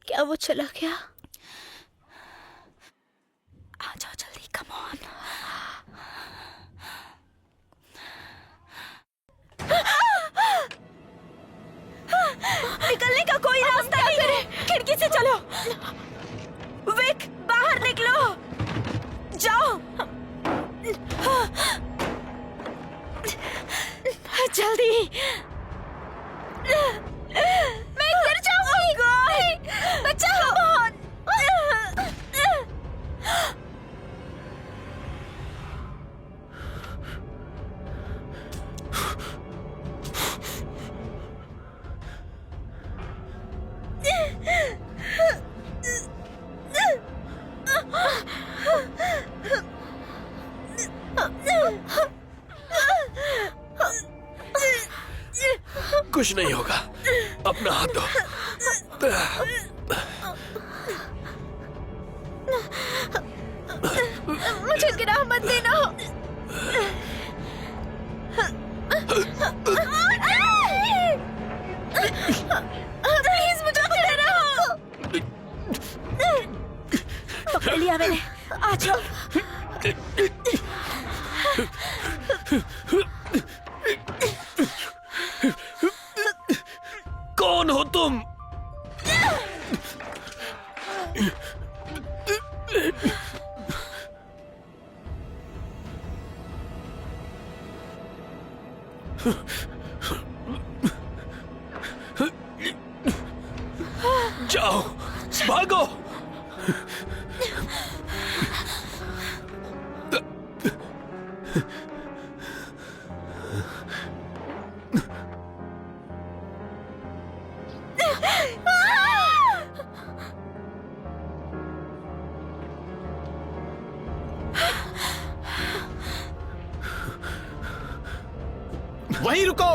क्या वो चला गया? आ जाओ जल्दी, कम ऑन। निकलने का कोई रास्ता नहीं है। खिड़की से चलो। विक, बाहर निकलो, जाओ जल्दी। मैं गिर जाऊंगी। बचाओ। कुछ नहीं होगा, अपना हाथ दो। मुझे गिरा मत देना। प्लीज मुझे मत देना। पकड़ लिया मैंने, आ जाओ। कौन हो तुम? जाओ, भागो। वहीं रुको।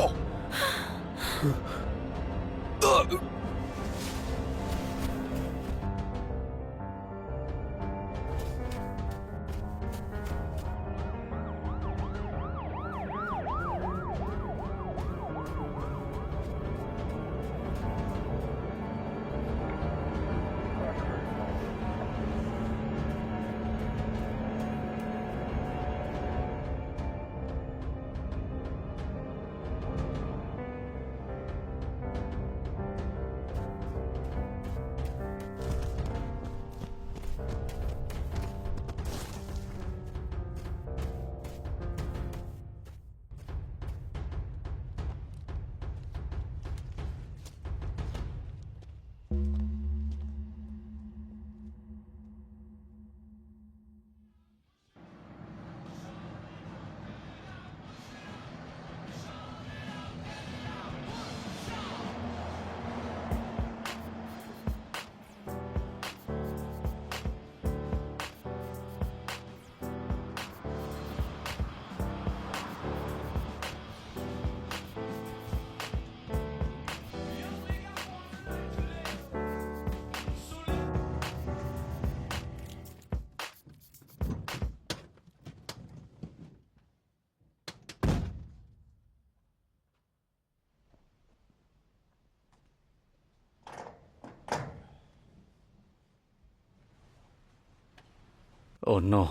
Oh no.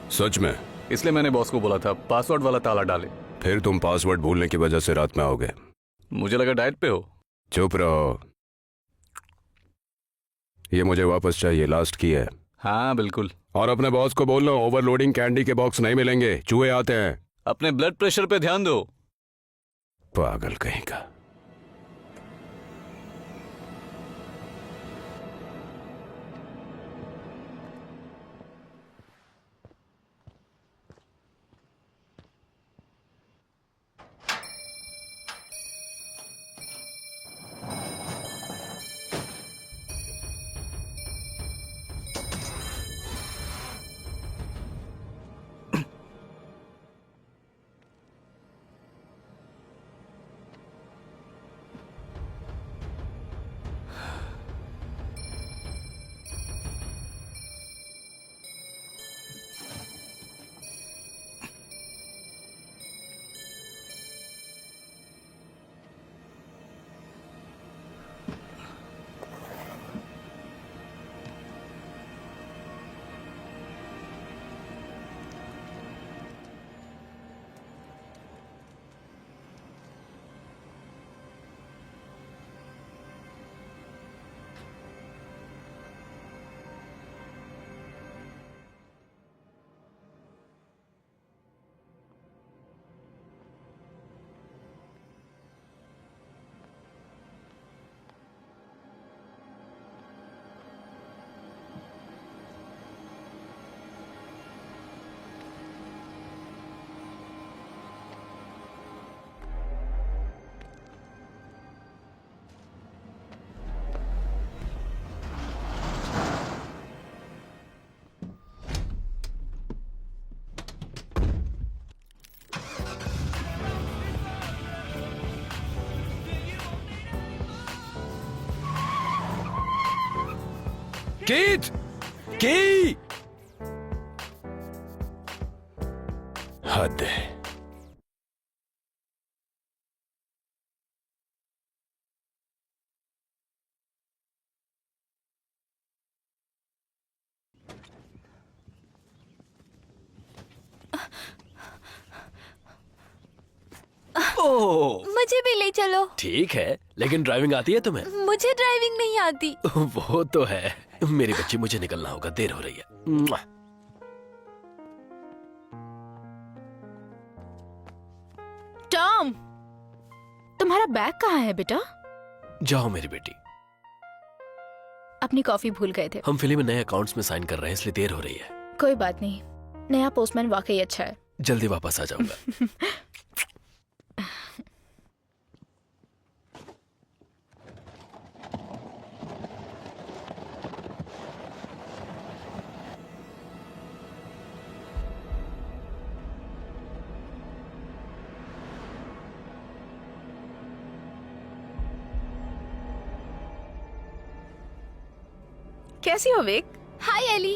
सच में? इसलिए मैंने बॉस को बोला था पासवर्ड वाला ताला डाले। फिर तुम पासवर्ड भूलने की वजह से रात में आओगे। मुझे लगा डाइट पे हो। चुप रहो। ये मुझे वापस चाहिए, लास्ट की है। हाँ बिल्कुल। और अपने बॉस को बोलना ओवरलोडिंग कैंडी के बॉक्स नहीं मिलेंगे, चूहे आते हैं। अपने ब्लड प्रेशर पे ध्यान दो। पागल कहीं का। कीथ, की हद है। ओह, मुझे भी ले चलो। ठीक है, लेकिन ड्राइविंग आती है तुम्हें? मुझे ड्राइविंग नहीं आती। वो तो है। मेरी बच्ची, मुझे निकलना होगा, देर हो रही है। मुआ। टॉम, तुम्हारा बैग कहाँ है बेटा? जाओ मेरी बेटी। अपनी कॉफी भूल गए थे। हम फिल्म में नए अकाउंट्स में साइन कर रहे हैं, इसलिए देर हो रही है। कोई बात नहीं, नया पोस्टमैन वाकई अच्छा है। जल्दी वापस आ जाऊंगा। कैसी हो विक? हाय एली,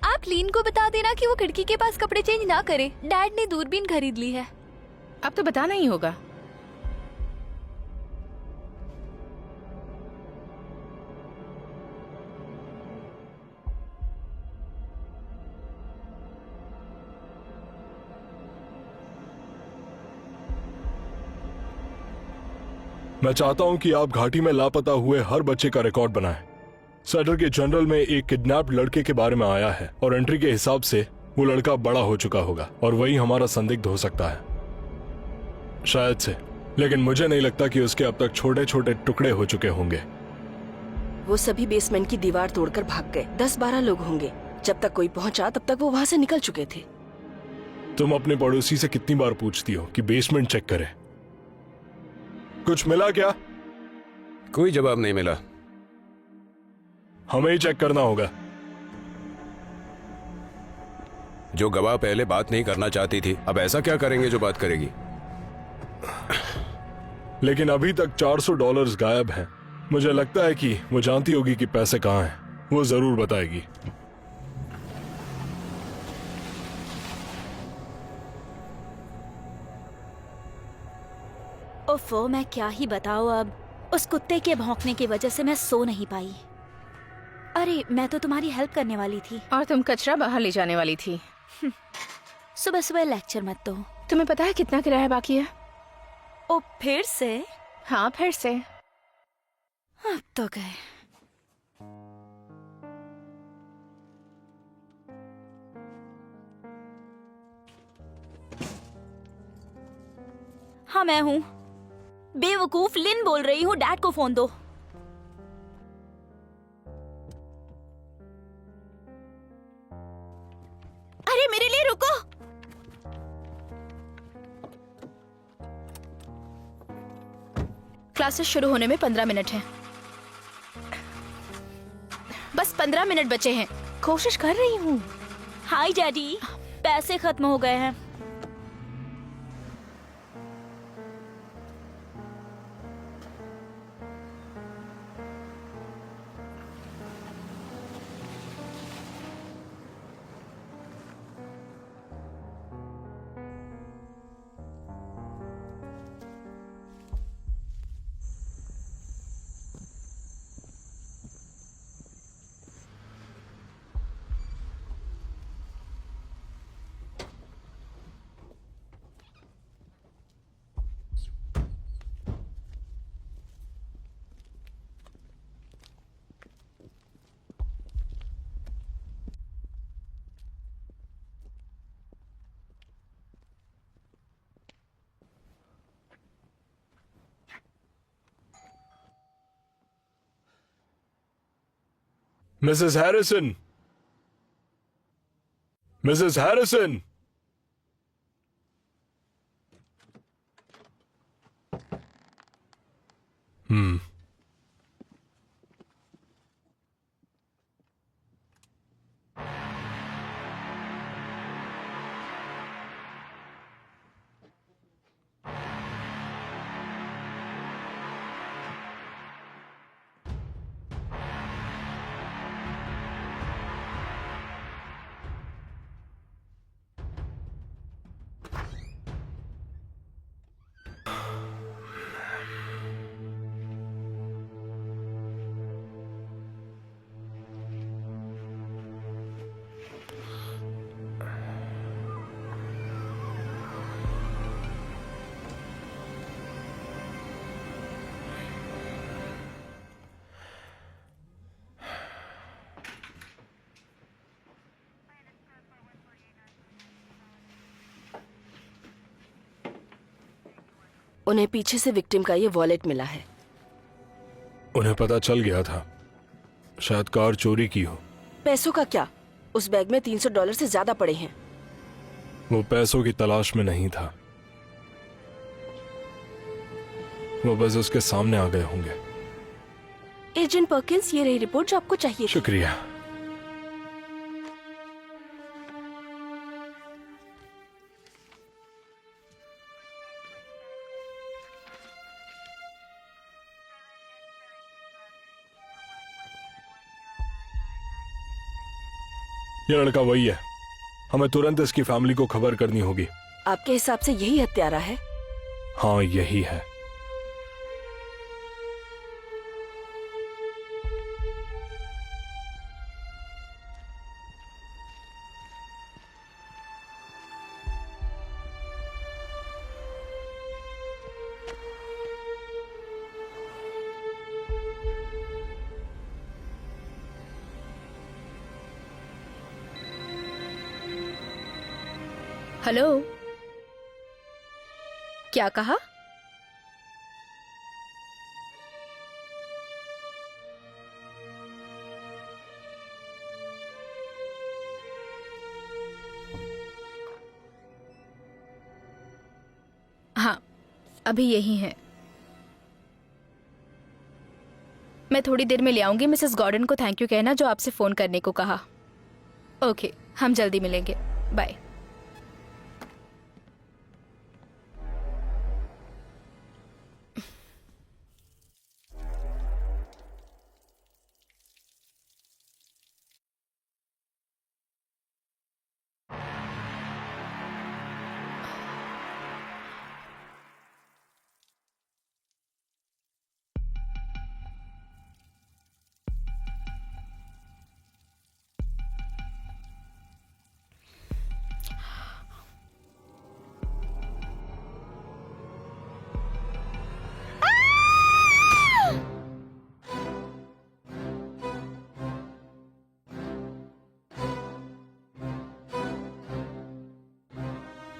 आप लीन को बता देना कि वो खिड़की के पास कपड़े चेंज ना करे। डैड ने दूरबीन खरीद ली है। अब तो बताना ही होगा। मैं चाहता हूं कि आप घाटी में लापता हुए हर बच्चे का रिकॉर्ड बनाएं। सेटर के जनरल में एक किडनैप्ड लड़के के बारे में आया है और एंट्री के हिसाब से वो लड़का बड़ा हो चुका होगा और वही हमारा संदिग्ध हो सकता है, शायद से। लेकिन मुझे नहीं लगता कि उसके अब तक छोटे छोटे टुकड़े हो चुके होंगे। वो सभी बेसमेंट की दीवार तोड़कर भाग गए। 10-12 लोग होंगे। जब तक कोई पहुंचा तब तक वो वहां से निकल चुके थे। तुम अपने पड़ोसी से कितनी बार पूछती हो कि बेसमेंट चेक करे? कुछ मिला क्या? कोई जवाब नहीं मिला। हमें ही चेक करना होगा। जो गवाह पहले बात नहीं करना चाहती थी, अब ऐसा क्या करेंगे जो बात करेगी? लेकिन अभी तक $400 गायब हैं। मुझे लगता है कि वो जानती होगी कि पैसे कहाँ हैं। वो जरूर बताएगी। ओफो, मैं क्या ही बताऊं अब। उस कुत्ते के भौंकने की वजह से मैं सो नहीं पाई। अरे, मैं तो तुम्हारी हेल्प करने वाली थी। और तुम कचरा बाहर ले जाने वाली थी। सुबह सुबह लेक्चर मत दो। तुम्हें पता है कितना किराया बाकी है? ओ, फिर से? हाँ, फिर से। अब तो गए। हाँ, मैं हूँ। बेवकूफ, लिन बोल रही हूँ। डैड को फोन दो। अरे, मेरे लिए रुको। क्लासेस शुरू होने में 15 मिनट हैं। बस 15 मिनट बचे हैं। कोशिश कर रही हूँ। हाय डैडी, पैसे खत्म हो गए हैं। Mrs Harrison, Mrs Harrison. उन्हें पीछे से विक्टिम का ये वॉलेट मिला है। उन्हें पता चल गया था, शायद कार चोरी की हो। पैसों का क्या? उस बैग में $300 से ज्यादा पड़े हैं। वो पैसों की तलाश में नहीं था, वो बस उसके सामने आ गए होंगे। एजेंट पर्किंस, ये रही रिपोर्ट जो आपको चाहिए थी। शुक्रिया। ये लड़का वही है, हमें तुरंत इसकी फैमिली को खबर करनी होगी। आपके हिसाब से यही हत्यारा है? हाँ, यही है। हेलो, क्या कहा? हाँ, अभी यही है। मैं थोड़ी देर में ले आऊंगी। मिसेस गॉर्डन को थैंक यू कहना जो आपसे फोन करने को कहा। ओके, हम जल्दी मिलेंगे। बाय।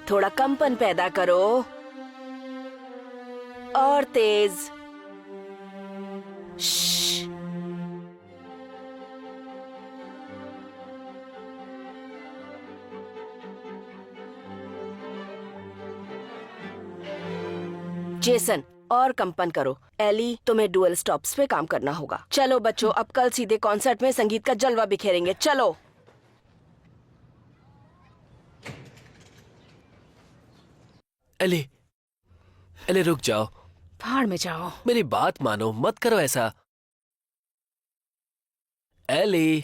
थोड़ा कंपन पैदा करो और तेज। श्श्श। जेसन, और कंपन करो। एली, तुम्हें डुअल स्टॉप्स पे काम करना होगा। चलो बच्चों, अब कल सीधे कॉन्सर्ट में संगीत का जलवा बिखेरेंगे। चलो। एली, एली रुक जाओ। भाड़ में जाओ। मेरी बात मानो, मत करो ऐसा। एली,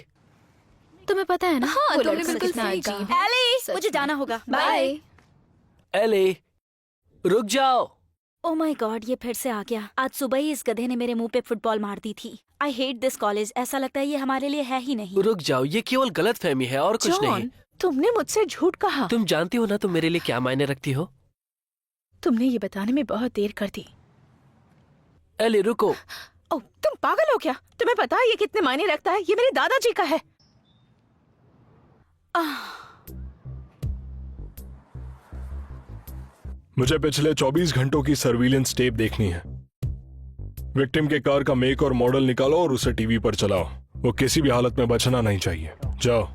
तुम्हें पता है ना? हाँ, वो तुमने लड़का बिल्कुल कितना सही अजीब कहा। है। एली, मुझे जाना होगा। बाय। एली रुक जाओ। ओ माय गॉड, ये फिर से आ गया। आज सुबह ही इस गधे ने मेरे मुंह पे फुटबॉल मार दी थी। I hate this college. ऐसा लगता है ये हमारे लिए है ही नहीं। रुक जाओ, ये केवल गलत फहमी है और कुछ नहीं। तुमने मुझसे झूठ कहा। तुम जानती हो ना तुम मेरे लिए क्या मायने रखती हो। तुमने ये बताने में बहुत देर कर दी। एली रुको। ओ, तुम पागल हो क्या? तुम्हें पता है ये कितने मायने रखता है? ये मेरे दादाजी का है। मुझे पिछले 24 घंटों की सर्विलेंस टेप देखनी है। विक्टिम के कार का मेक और मॉडल निकालो और उसे टीवी पर चलाओ। वो किसी भी हालत में बचना नहीं चाहिए। जाओ।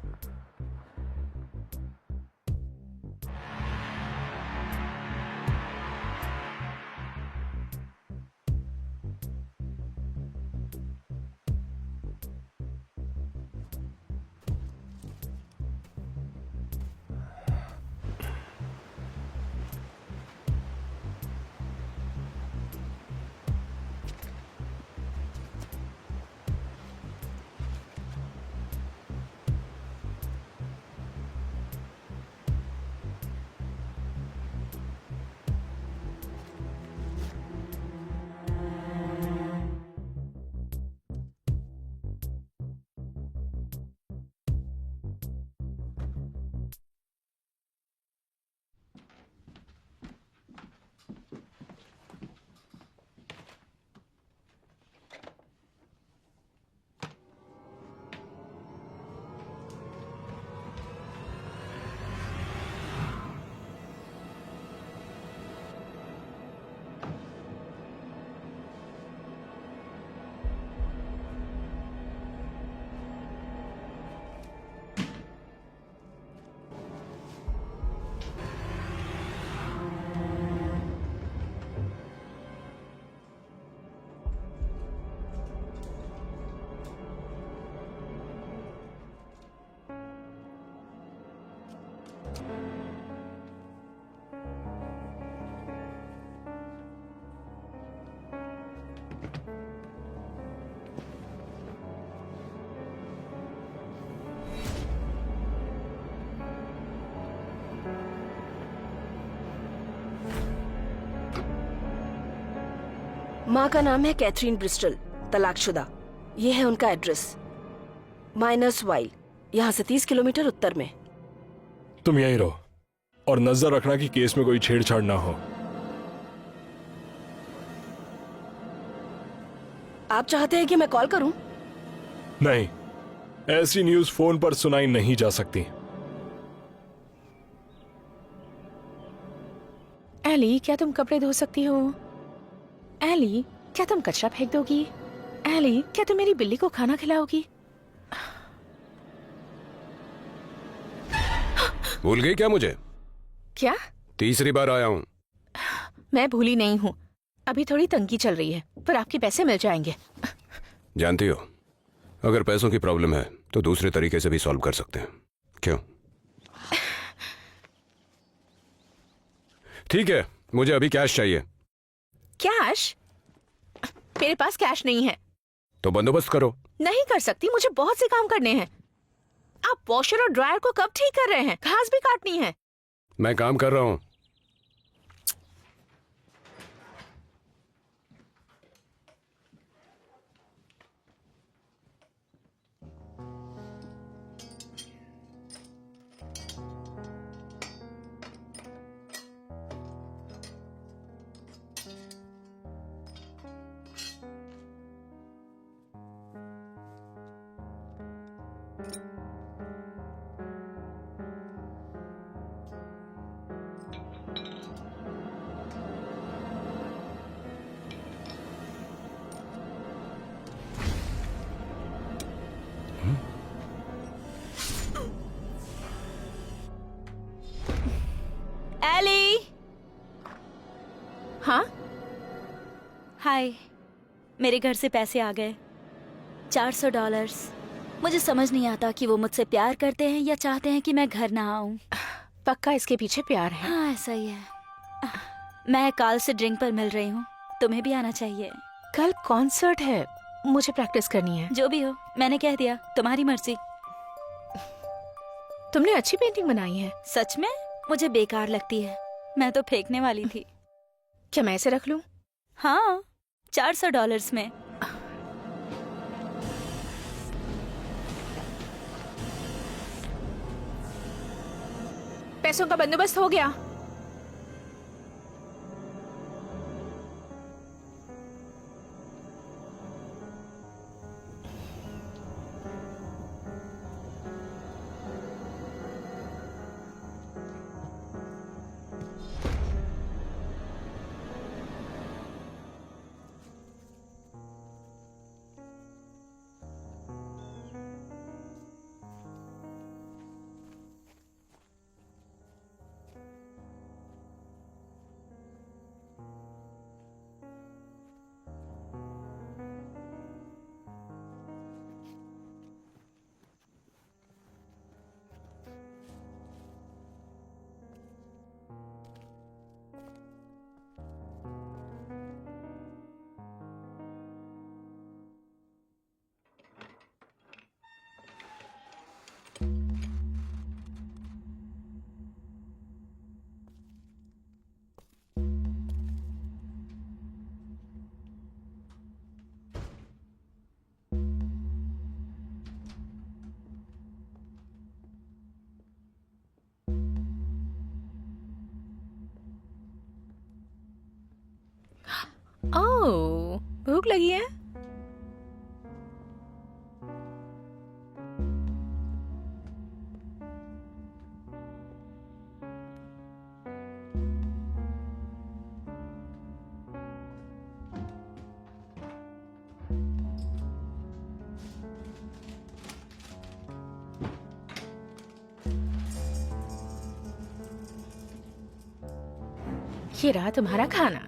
माँ का नाम है कैथरीन ब्रिस्टल, तलाकशुदा। ये है उनका एड्रेस, माइनस वाइल, यहाँ से 30 किलोमीटर उत्तर में। तुम यहीं रहो और नजर रखना कि केस में कोई छेड़छाड़ ना हो। आप चाहते हैं कि मैं कॉल करूं? नहीं, ऐसी न्यूज फोन पर सुनाई नहीं जा सकती। एली, क्या तुम कपड़े धो सकती हो? एली, क्या तुम कचरा फेंक दोगी? एली, क्या तुम मेरी बिल्ली को खाना खिलाओगी? भूल गई क्या मुझे? क्या? तीसरी बार आया हूँ। मैं भूली नहीं हूँ। अभी थोड़ी तंगी चल रही है, पर आपके पैसे मिल जाएंगे। जानती हो, अगर पैसों की प्रॉब्लम है तो दूसरे तरीके से भी सॉल्व कर सकते हैं। क्यों? ठीक है, मुझे अभी कैश चाहिए। कैश? मेरे पास कैश नहीं है। तो बंदोबस्त करो। नहीं कर सकती, मुझे बहुत से काम करने हैं। आप वॉशर और ड्रायर को कब ठीक कर रहे हैं? घास भी काटनी है। मैं काम कर रहा हूँ। एली, हाँ? हाय। मेरे घर से पैसे आ गए, $400। मुझे समझ नहीं आता कि वो मुझसे प्यार करते हैं या चाहते हैं कि मैं घर ना आऊं। पक्का इसके पीछे प्यार है। हाँ, ऐसा ही है। मैं काल से ड्रिंक पर मिल रही हूँ, तुम्हें भी आना चाहिए। कल कॉन्सर्ट है, मुझे प्रैक्टिस करनी है। जो भी हो, मैंने कह दिया, तुम्हारी मर्जी। तुमने अच्छी पेंटिंग बनाई है। सच में? मुझे बेकार लगती है, मैं तो फेंकने वाली थी। क्या मैं इसे रख लूं? हाँ, $400 में। पैसों का बंदोबस्त हो गया। ओह, भूख लगी है? ये रहा तुम्हारा खाना।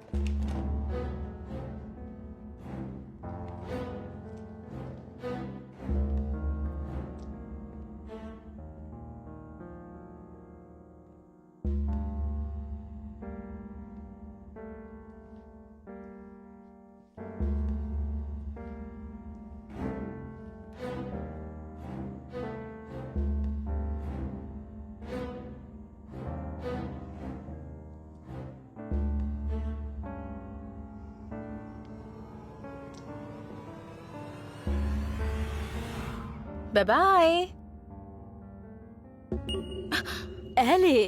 Bye bye. एले,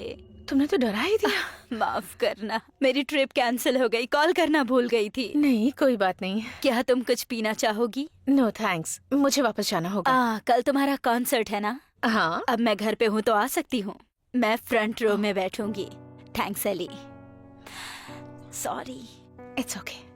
तुमने तो डरा ही दिया। माफ करना, मेरी ट्रिप कैंसिल हो गई, कॉल करना भूल गई थी। नहीं कोई बात नहीं। क्या तुम कुछ पीना चाहोगी? नो थैंक्स, मुझे वापस जाना होगा। कल तुम्हारा कॉन्सर्ट है ना? हाँ। अब मैं घर पे हूँ तो आ सकती हूँ। मैं फ्रंट रो में बैठूंगी। Thanks Ellie. Sorry. It's okay.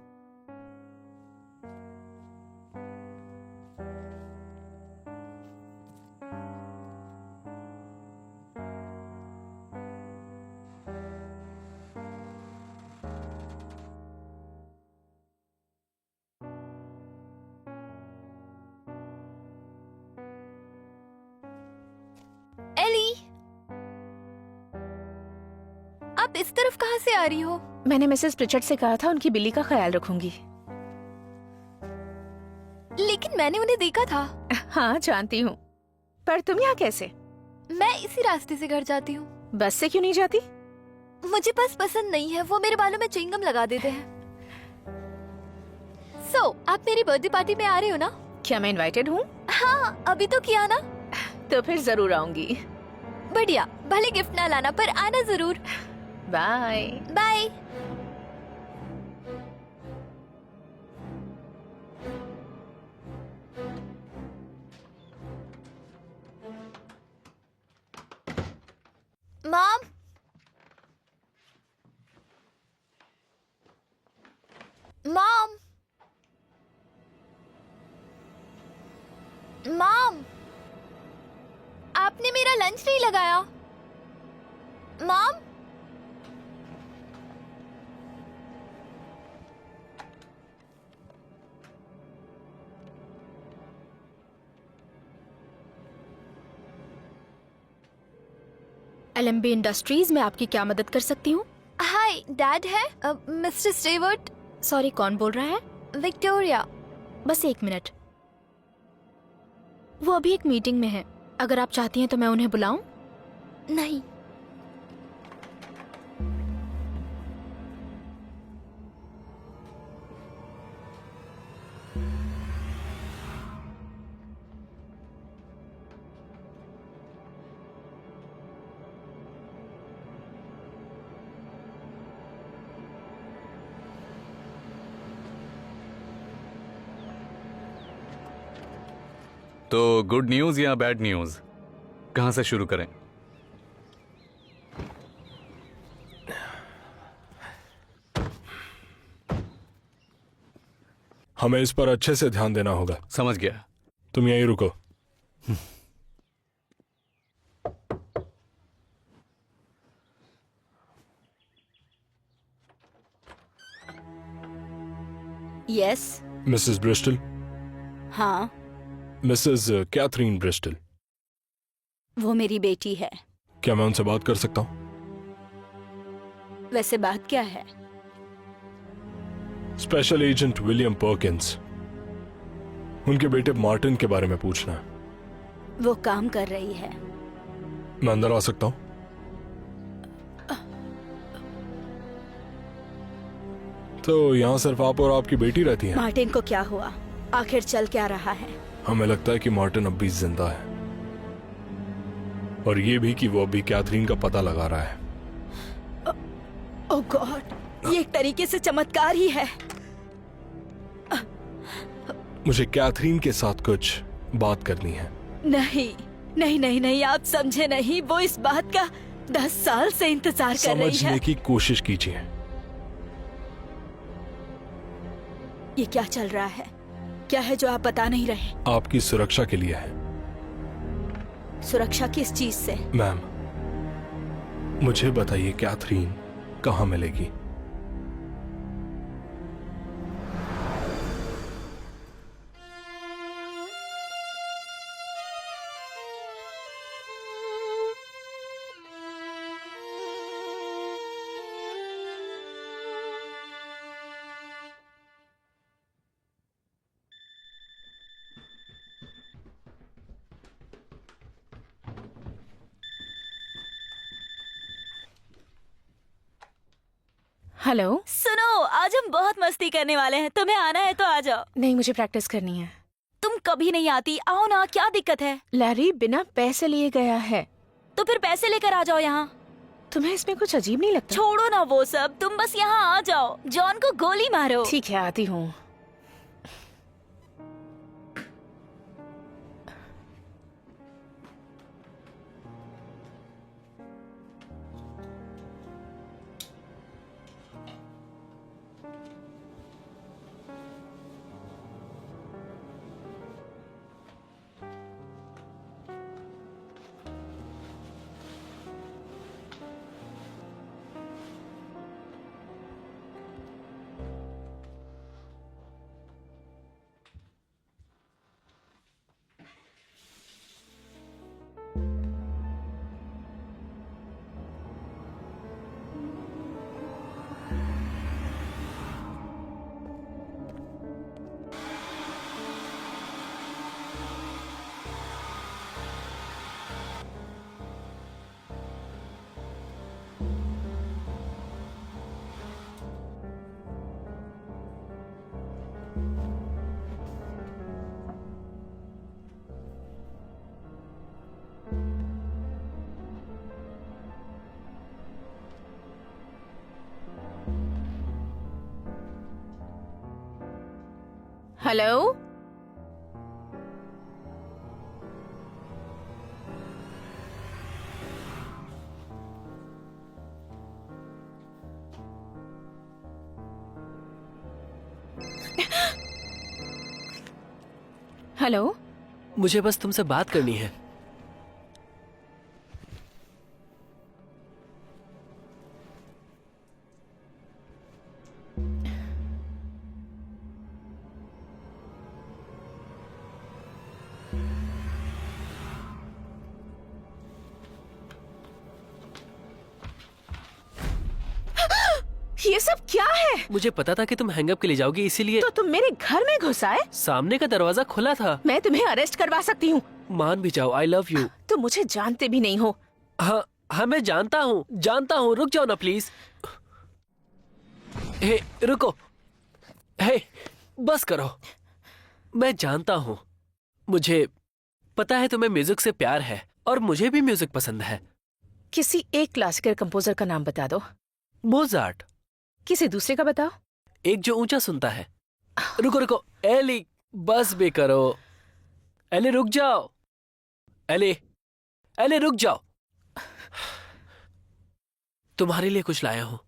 Ellie, आप इस तरफ कहाँ से आ रही हो? मैंने मिसेस प्रिचर्ड से कहा था उनकी बिल्ली का ख्याल रखूंगी। लेकिन मैंने उन्हें देखा था। हाँ जानती हूँ, पर तुम यहाँ कैसे? मैं इसी रास्ते से घर जाती हूँ। बस से क्यों नहीं जाती? मुझे बस पसंद नहीं है, वो मेरे बालों में च्युइंगम लगा देते हैं। आप मेरी बर्थडे पार्टी में आ रहे हो ना? क्या मैं इनवाइटेड हूँ? हाँ, अभी तो किया ना। तो फिर जरूर आऊंगी। बढ़िया, भले गिफ्ट ना लाना पर आना जरूर। Bye bye. Mom, mom, mom, आपने मेरा लंच नहीं लगाया। मॉम, LMB इंडस्ट्रीज में आपकी क्या मदद कर सकती हूँ? हाय, डैड है? Mister Stewart. सॉरी, कौन बोल रहा है? विक्टोरिया। बस 1 मिनट, वो अभी एक मीटिंग में है। अगर आप चाहती हैं तो मैं उन्हें बुलाऊं? नहीं। तो गुड न्यूज या बैड न्यूज, कहां से शुरू करें? हमें इस पर अच्छे से ध्यान देना होगा। समझ गया। तुम यहीं रुको। यस। Mrs Bristol. हाँ, मिसेस कैथरीन ब्रिस्टल। वो मेरी बेटी है। क्या मैं उनसे बात कर सकता हूँ? वैसे बात क्या है? स्पेशल एजेंट विलियम पर्किंस, उनके बेटे मार्टिन के बारे में पूछना है। वो काम कर रही है। मैं अंदर आ सकता हूँ? तो यहाँ सिर्फ आप और आपकी बेटी रहती हैं? मार्टिन को क्या हुआ? आखिर चल क्या रहा है? हमें लगता है कि मार्टिन अब भी जिंदा है, और ये भी कि वो अभी कैथरीन का पता लगा रहा है। ओह गॉड, ये एक तरीके से चमत्कार ही है। मुझे कैथरीन के साथ कुछ बात करनी है। नहीं नहीं नहीं नहीं, आप समझे नहीं। वो इस बात का 10 साल से इंतजार कर रही है। समझने की कोशिश कीजिए। ये क्या चल रहा है? क्या है जो आप बता नहीं रहे? आपकी सुरक्षा के लिए है। सुरक्षा किस चीज से? मैम, मुझे बताइए कैथरीन कहाँ मिलेगी? हेलो। सुनो, आज हम बहुत मस्ती करने वाले हैं। तुम्हें आना है तो आ जाओ। नहीं, मुझे प्रैक्टिस करनी है। तुम कभी नहीं आती, आओ ना, क्या दिक्कत है? लैरी बिना पैसे लिए गया है। तो फिर पैसे लेकर आ जाओ यहाँ। तुम्हें इसमें कुछ अजीब नहीं लगता? छोड़ो ना वो सब, तुम बस यहाँ आ जाओ, जॉन को गोली मारो। ठीक है, आती हूँ। Hello, hello. मुझे बस तुमसे बात करनी है। ये सब क्या है? मुझे पता था कि तुम हैंगअप के लिए जाओगी, इसीलिए तो तुम मेरे घर में घुस आए? सामने का दरवाजा खुला था। मैं तुम्हें अरेस्ट करवा सकती हूँ। मान भी जाओ, आई लव यू। तुम मुझे जानते भी नहीं हो। हाँ हाँ, मैं जानता हूँ। रुक जाओ ना प्लीज। हे रुको, हे बस करो। मैं जानता हूँ, मुझे पता है तुम्हें म्यूजिक से प्यार है और मुझे भी म्यूजिक पसंद है। किसी एक क्लासिकल कंपोजर का नाम बता दो। मोजार्ट। किसी दूसरे का बताओ। एक जो ऊंचा सुनता है। रुको रुको, एली बस भी करो। एली रुक जाओ। एली रुक जाओ। तुम्हारे लिए कुछ लाया हूं।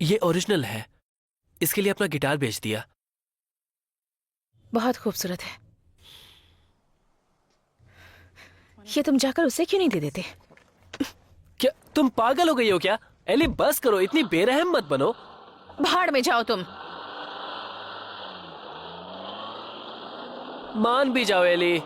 ये ओरिजिनल है, इसके लिए अपना गिटार बेच दिया। बहुत खूबसूरत है। ये तुम जाकर उसे क्यों नहीं दे देते? क्या तुम पागल हो गई हो क्या? एली बस करो, इतनी बेरहम मत बनो। भाड़ में जाओ तुम। मान भी जाओ एली।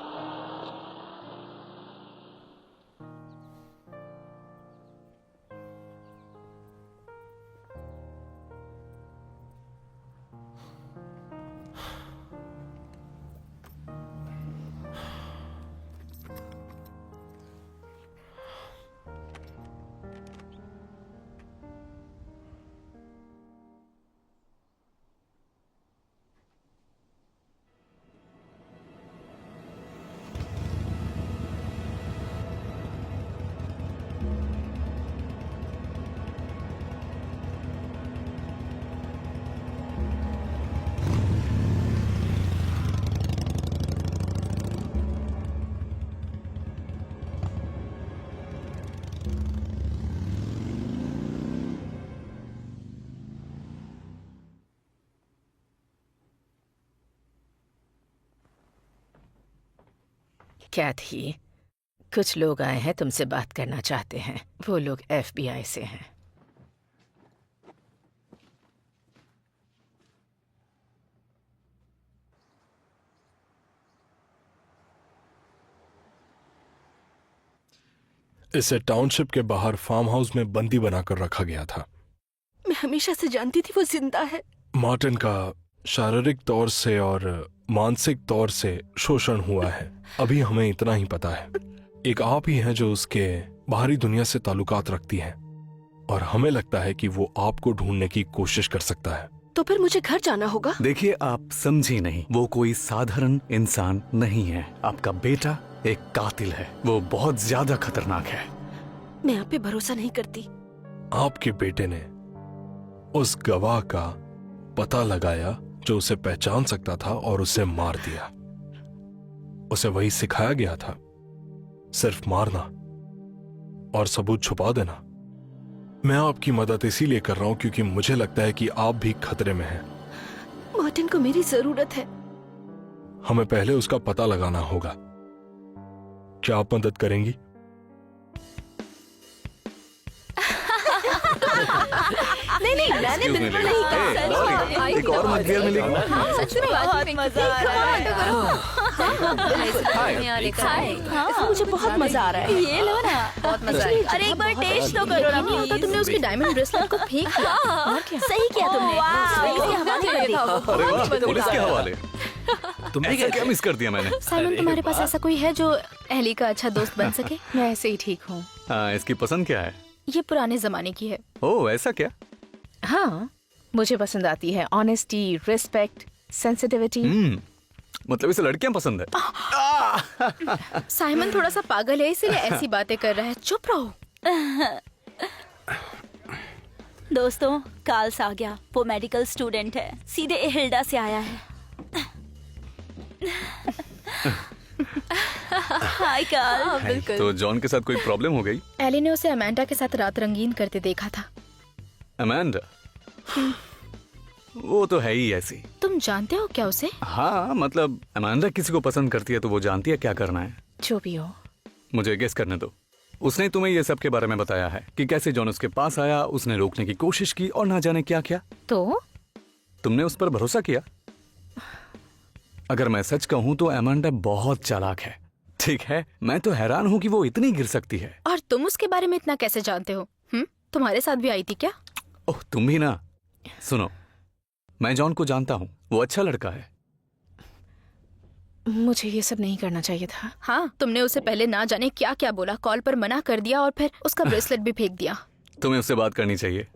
कैथी, कुछ लोग आए हैं, तुमसे बात करना चाहते हैं। वो लोग FBI से हैं। इसे टाउनशिप के बाहर फार्म हाउस में बंदी बनाकर रखा गया था। मैं हमेशा से जानती थी वो जिंदा है। मार्टिन का शारीरिक तौर से और मानसिक तौर से शोषण हुआ है। अभी हमें इतना ही पता है। एक आप ही हैं जो उसके बाहरी दुनिया से ताल्लुकात रखती हैं और हमें लगता है कि वो आपको ढूंढने की कोशिश कर सकता है। तो फिर मुझे घर जाना होगा। देखिए, आप समझी नहीं, वो कोई साधारण इंसान नहीं है। आपका बेटा एक कातिल है। वो बहुत ज्यादा खतरनाक है। मैं आप पे भरोसा नहीं करती। आपके बेटे ने उस गवाह का पता लगाया जो उसे पहचान सकता था और उसे मार दिया। उसे वही सिखाया गया था, सिर्फ मारना और सबूत छुपा देना। मैं आपकी मदद इसीलिए कर रहा हूं क्योंकि मुझे लगता है कि आप भी खतरे में हैं। मार्टिन को मेरी जरूरत है। हमें पहले उसका पता लगाना होगा। क्या आप मदद करेंगी? नहीं, मैंने बिल्कुल नहीं कहा। एक और मजेदार मिलेगी। सच में बहुत मजा आ रहा है। इसमें मुझे बहुत मजा आ रहा है। ये लो ना, बहुत मजा आएगा। अरे एक बार टेस्ट तो करो ना नहीं होता, please। तुमने उसकी डायमंड ब्रेसलेट को फेंक दिया। और क्या? सही किया तुमने। सही से हवाले कर दी। अरे वाह, पुलिस के हवाले। तुमने क्या मिस कर दिया मैंने? साइमन, तुम्हारे पास ऐसा कोई है जो एली का अच्छा दोस्त बन सके? मैं ऐसे ही ठीक हूँ। हाँ, इसकी पसंद क्या है? ये पुराने जमाने की है। ओह, ऐसा क्या? हाँ, मुझे पसंद आती है ऑनेस्टी, रिस्पेक्ट, सेंसिटिविटी। मतलब इसे लड़कियां पसंद है। साइमन थोड़ा सा पागल है, इसीलिए ऐसी बातें कर रहा है। चुप रहो। दोस्तों, कार्ल्स आ गया। वो मेडिकल स्टूडेंट है, सीधे हिल्डा से आया है। हाय कार्ल। बिल्कुल। तो जॉन के साथ कोई प्रॉब्लम हो गई? एली ने उसे अमांडा के साथ रात रंगीन करते देखा था। अमांडा? वो तो है ही ऐसी। तुम जानते हो क्या उसे? हाँ, मतलब अमांडा किसी को पसंद करती है तो वो जानती है क्या करना है। जो भी हो। मुझे गेस करने दो। उसने तुम्हें ये सब के बारे में बताया है कि कैसे जॉन उसके पास आया, उसने रोकने की कोशिश की और ना जाने क्या क्या। तो तुमने उस पर भरोसा किया? अगर मैं सच कहूं तो अमांडा बहुत चालाक है। ठीक है, मैं तो हैरान हूं कि वो इतनी गिर सकती है। और तुम उसके बारे में इतना कैसे जानते हो? तुम्हारे साथ भी आई थी क्या? ओह, तुम भी ना। सुनो, मैं जॉन को जानता हूँ, वो अच्छा लड़का है। मुझे ये सब नहीं करना चाहिए था। हाँ, तुमने उसे पहले ना जाने क्या क्या बोला, कॉल पर मना कर दिया और फिर उसका ब्रेसलेट भी फेंक दिया। तुम्हें उससे बात करनी चाहिए।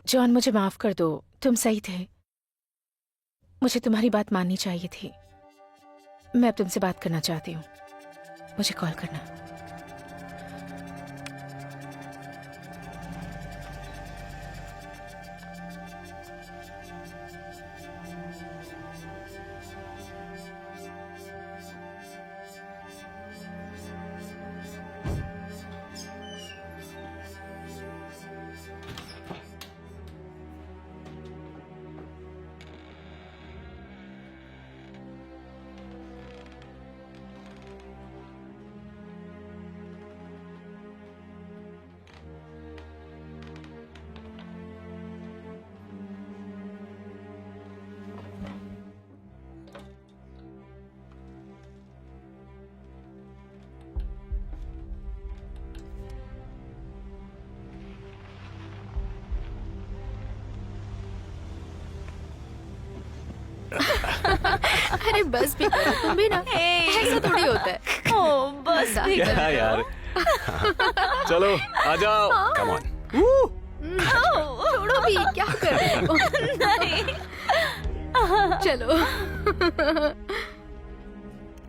जॉन, मुझे माफ कर दो। तुम सही थे। मुझे तुम्हारी बात माननी चाहिए थी। मैं अब तुमसे बात करना चाहती हूँ। मुझे कॉल करना। अरे बस भी करो तुम भी ना। ऐसा थोड़ी होता है। ओ, बस भी क्या करो। यार। चलो आ जाओ। Come on. छोड़ो भी, क्या कर रहे हो? नहीं। चलो।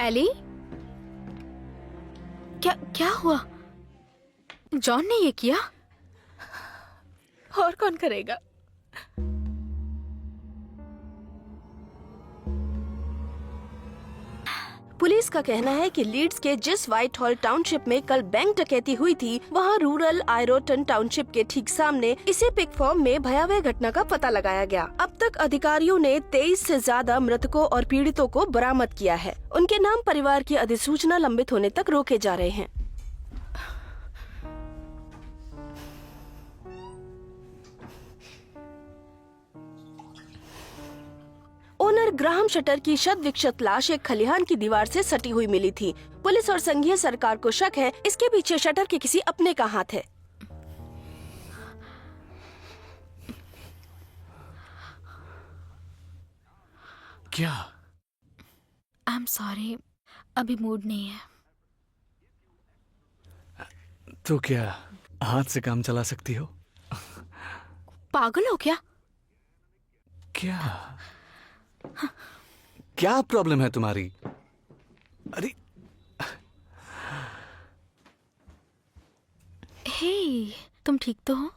एली, क्या क्या हुआ? जॉन ने ये किया? और कौन करेगा? पुलिस पुलिस का कहना है कि लीड्स के जिस व्हाइट हॉल टाउनशिप में कल बैंक डकैती हुई थी, वहां रूरल आयरोटन टाउनशिप के ठीक सामने इसी पिक फॉर्म में भयावह घटना का पता लगाया गया। अब तक अधिकारियों ने 23 से ज्यादा मृतकों और पीड़ितों को बरामद किया है। उनके नाम परिवार की अधिसूचना लंबित होने तक रोके जा रहे हैं। ओनर ग्राहम शटर की शत विक्षत लाश एक खलिहान की दीवार से सटी हुई मिली थी। पुलिस और संघीय सरकार को शक है इसके पीछे शटर के किसी अपने का हाथ है। क्या? आई एम सॉरी, अभी मूड नहीं है। तो क्या हाथ से काम चला सकती हो? पागल हो क्या? क्या क्या प्रॉब्लम है तुम्हारी? अरे हे, तुम ठीक तो हो?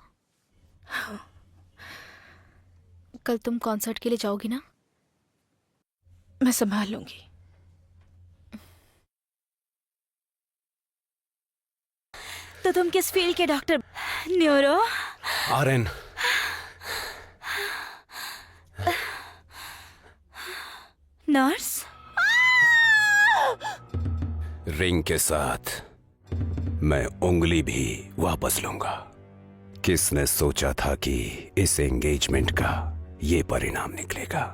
कल तुम कॉन्सर्ट के लिए जाओगी ना? मैं संभाल लूंगी। तो तुम किस फील्ड के doctor? Neuro? RN. Nurse? Ring के साथ मैं उंगली भी वापस लूंगा। किसने सोचा था कि इस एंगेजमेंट का ये परिणाम निकलेगा?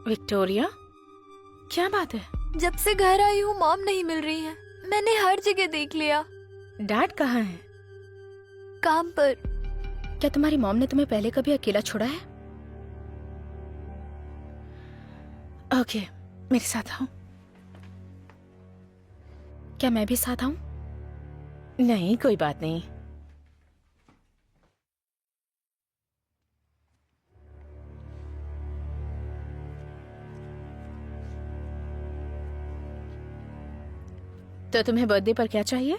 विक्टोरिया, क्या बात है? जब से घर आई हूँ मॉम नहीं मिल रही है। मैंने हर जगह देख लिया। डैड कहाँ है? काम पर। क्या तुम्हारी मॉम ने तुम्हें पहले कभी अकेला छोड़ा है? ओके, मेरे साथ आओ। क्या मैं भी साथ आऊं? नहीं, कोई बात नहीं। तो तुम्हें बर्थडे पर क्या चाहिए?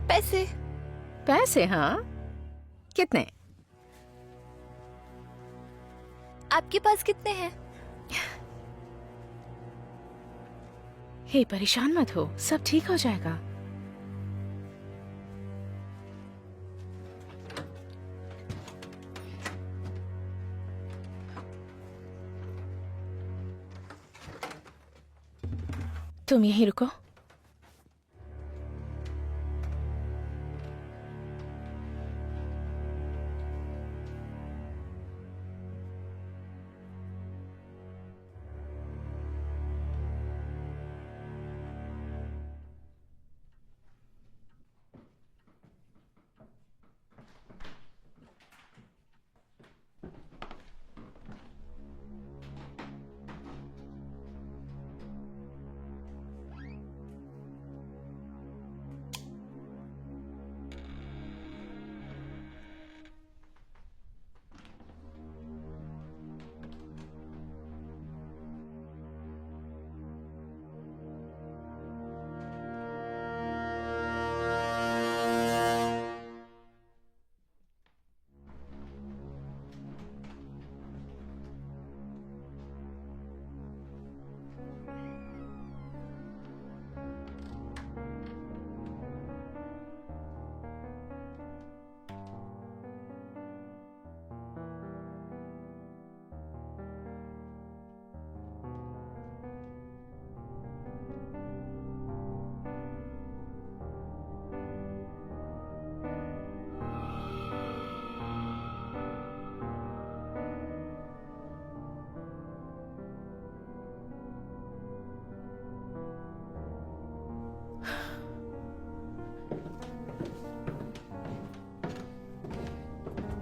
पैसे। पैसे? हाँ, कितने? आपके पास कितने हैं? हे, परेशान मत हो, सब ठीक हो जाएगा। तुम यहीं रुको।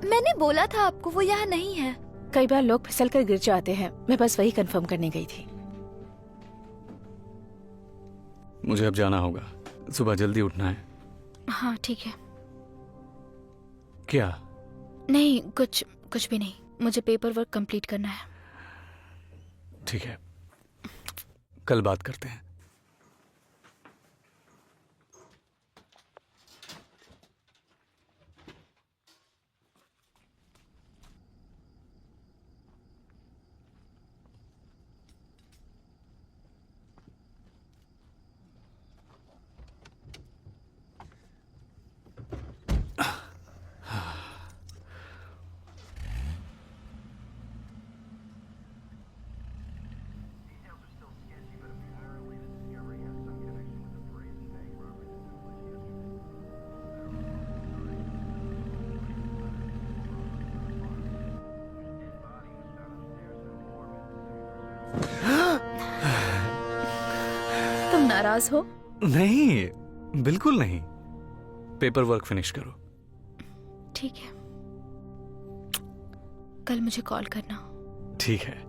मैंने बोला था आपको वो यहाँ नहीं है। कई बार लोग फिसल कर गिर जाते हैं, मैं बस वही कंफर्म करने गई थी। मुझे अब जाना होगा, सुबह जल्दी उठना है। हाँ ठीक है। क्या? नहीं, कुछ भी नहीं। मुझे पेपर वर्क कंप्लीट करना है। ठीक है। कल बात करते हैं। तुम नाराज हो? नहीं, बिल्कुल नहीं। पेपर वर्क फिनिश करो। ठीक है, कल मुझे कॉल करना। ठीक है।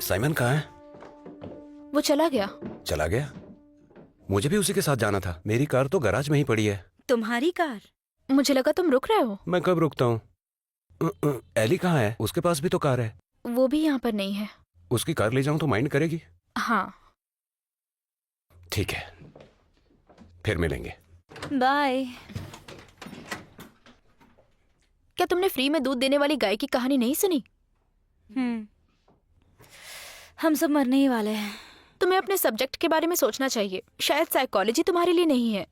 साइमन कहाँ है? वो चला गया। चला गया? मुझे भी उसी के साथ जाना था। मेरी कार तो गैराज में ही पड़ी है। तुम्हारी कार? मुझे लगा तुम रुक रहे हो। मैं कब रुकता हूँ? एली कहाँ है? उसके पास भी तो कार है। वो भी यहाँ पर नहीं है। उसकी कार ले जाऊं तो माइंड करेगी? हाँ। ठीक है, फिर मिलेंगे। बाय। क्या तुमने फ्री में दूध देने वाली गाय की कहानी नहीं सुनी? हम सब मरने ही वाले हैं। तुम्हें अपने सब्जेक्ट के बारे में सोचना चाहिए। शायद साइकोलॉजी तुम्हारे लिए नहीं है।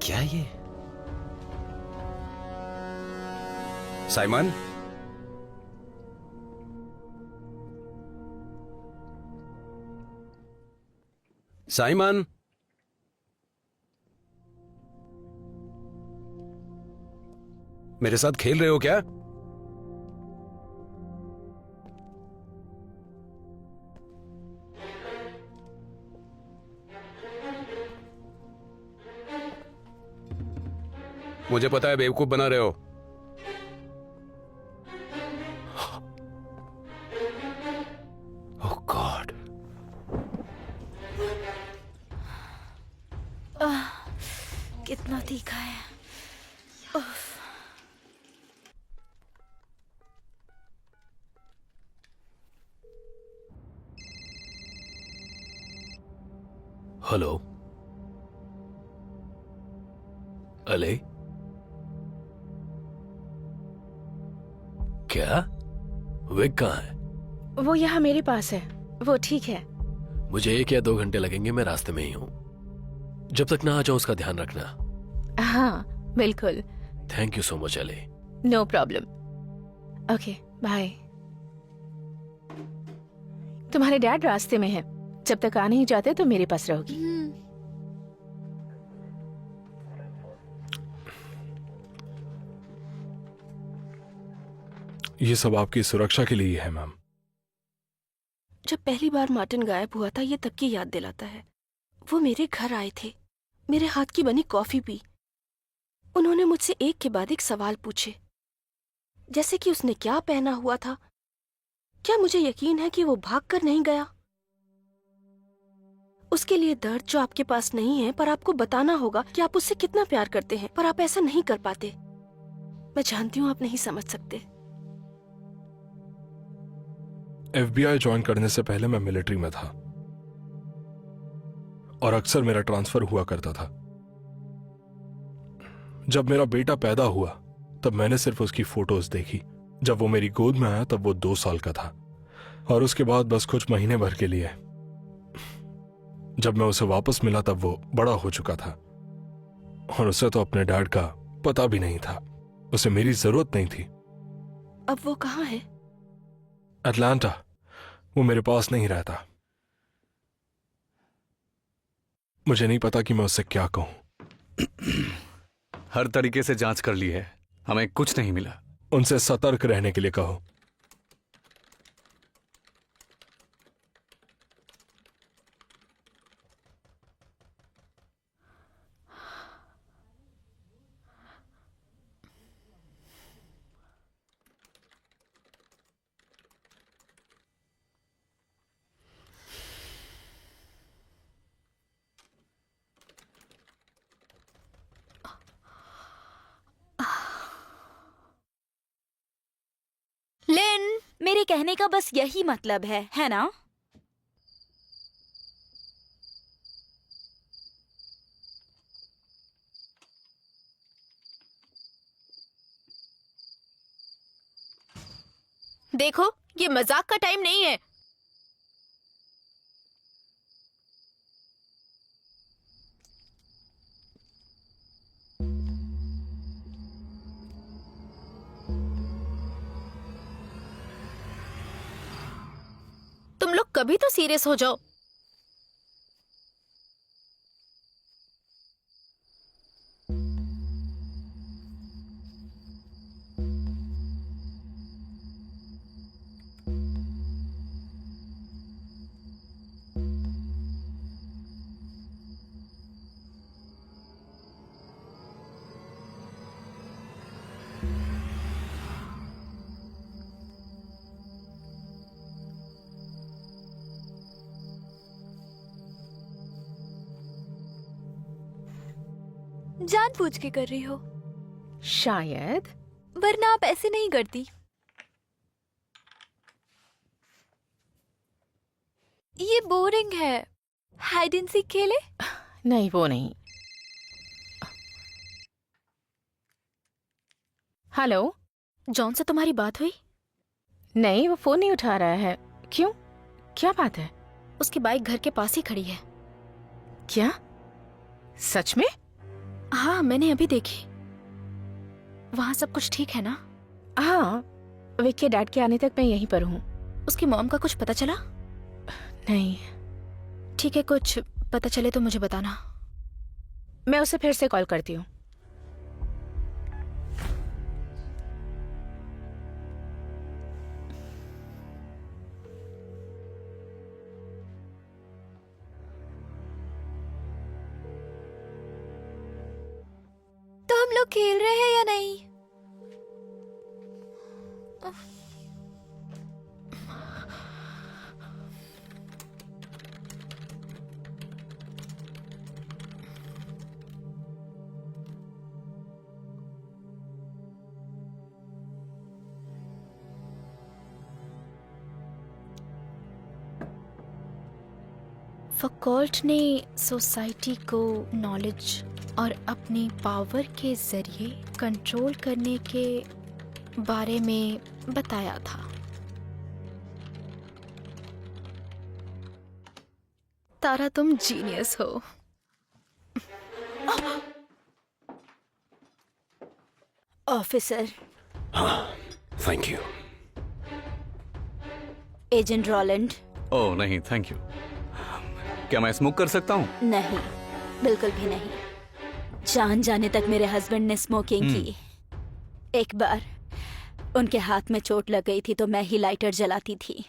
क्या ये? साइमन, साइमन, मेरे साथ खेल रहे हो क्या? मुझे पता है बेवकूफ बना रहे हो। ओह गॉड। कितना तीखा है। हेलो, अले? क्या? विक कहाँ है? वो यहाँ मेरे पास है। वो ठीक है। मुझे 1 या 2 घंटे लगेंगे, मैं रास्ते में ही हूँ। जब तक ना आ जाऊं उसका ध्यान रखना। हाँ बिल्कुल। Thank you so much Elle. No problem. Okay bye. तुम्हारे डैड रास्ते में हैं। जब तक आ नहीं जाते तो मेरे पास रहोगी। ये सब आपकी सुरक्षा के लिए ही है मैम। जब पहली बार मार्टिन गायब हुआ था, ये तब की याद दिलाता है। वो मेरे घर आए थे, मेरे हाथ की बनी कॉफी पी। उन्होंने मुझसे एक के बाद एक सवाल पूछे, जैसे कि उसने क्या पहना हुआ था, क्या मुझे यकीन है कि वो भाग कर नहीं गया। उसके लिए दर्द जो आपके पास नहीं है, पर आपको बताना होगा कि आप उससे कितना प्यार करते हैं, पर आप ऐसा नहीं कर पाते। मैं जानती हूँ आप नहीं समझ सकते। FBI ज्वाइन करने से पहले मैं मिलिट्री में था और अक्सर मेरा ट्रांसफर हुआ करता था। जब मेरा बेटा पैदा हुआ तब मैंने सिर्फ उसकी फोटोज देखी। जब वो मेरी गोद में आया तब वो 2 साल का था और उसके बाद बस कुछ महीने भर के लिए। जब मैं उसे वापस मिला तब वो बड़ा हो चुका था और उसे तो अपने डैड का पता भी नहीं था। उसे मेरी जरूरत नहीं थी। अब वो कहाँ है? अटलांटा। वो मेरे पास नहीं रहता। मुझे नहीं पता कि मैं उससे क्या कहूं। हर तरीके से जांच कर ली है, हमें कुछ नहीं मिला। उनसे सतर्क रहने के लिए कहो। लिन, मेरे कहने का बस यही मतलब है ना? देखो, ये मजाक का टाइम नहीं है। तुम लोग कभी तो सीरियस हो जाओ। जानबूझ के कर रही हो, शायद। वरना आप ऐसे नहीं करती। ये बोरिंग है। हाइड एंड सीक खेले? नहीं, वो नहीं। हेलो, जॉन से तुम्हारी बात हुई? नहीं, वो फोन नहीं उठा रहा है। क्यों, क्या बात है? उसकी बाइक घर के पास ही खड़ी है। क्या, सच में? हाँ, मैंने अभी देखी। वहाँ सब कुछ ठीक है ना? हाँ, विक के डैड के आने तक मैं यहीं पर हूँ। उसकी मॉम का कुछ पता चला? नहीं। ठीक है, कुछ पता चले तो मुझे बताना। मैं उसे फिर से कॉल करती हूँ। तो हम लोग खेल रहे हैं या नहीं? फकोल्ट ने सोसाइटी को नॉलेज और अपनी पावर के जरिए कंट्रोल करने के बारे में बताया था। तारा, तुम जीनियस हो। Officer. Thank you. Agent Rowland. Oh नहीं, थैंक यू। क्या मैं स्मोक कर सकता हूँ? नहीं, बिल्कुल भी नहीं। जान जाने तक मेरे हस्बैंड ने स्मोकिंग की। एक बार उनके हाथ में चोट लग गई थी तो मैं ही लाइटर जलाती थी।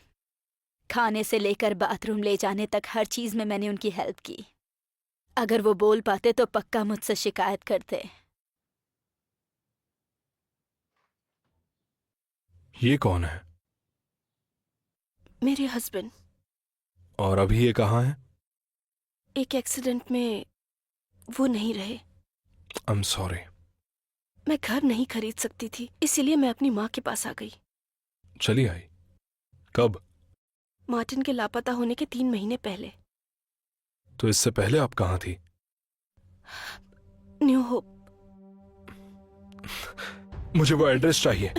खाने से लेकर बाथरूम ले जाने तक हर चीज में मैंने उनकी हेल्प की। अगर वो बोल पाते तो पक्का मुझसे शिकायत करते। ये कौन है? मेरे हस्बैंड। और अभी ये कहाँ है? एक एक्सीडेंट में वो नहीं रहे। I am sorry. मैं घर नहीं खरीद सकती थी, इसीलिए मैं अपनी माँ के पास आ गई। चली आई? कब? मार्टिन के लापता होने के 3 महीने पहले। तो इससे पहले आप कहाँ थी? New hope. मुझे वो एड्रेस चाहिए।